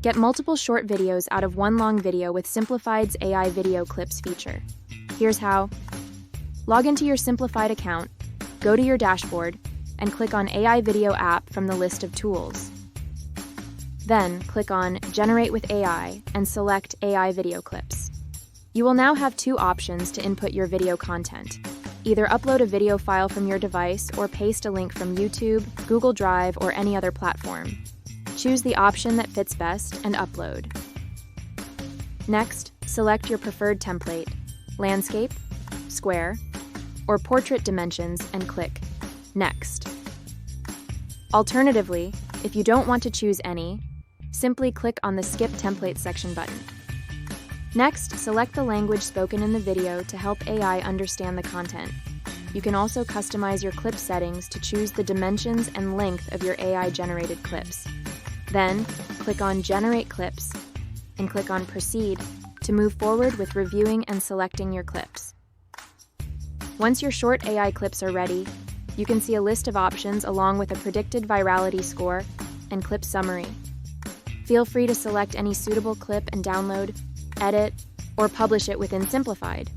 Get multiple short videos out of one long video with Simplified's AI Video Clips feature. Here's how. Log into your Simplified account, go to your dashboard, and click on AI Video App from the list of tools. Then, click on Generate with AI and select AI Video Clips. You will now have two options to input your video content. Either upload a video file from your device or paste a link from YouTube, Google Drive, or any other platform. Choose the option that fits best and upload. Next, select your preferred template, landscape, square, or portrait dimensions and click Next. Alternatively, if you don't want to choose any, simply click on the Skip Template section button. Next, select the language spoken in the video to help AI understand the content. You can also customize your clip settings to choose the dimensions and length of your AI-generated clips. Then, click on Generate Clips and click on Proceed to move forward with reviewing and selecting your clips. Once your short AI clips are ready, you can see a list of options along with a predicted virality score and clip summary. Feel free to select any suitable clip and download, edit, or publish it within Simplified.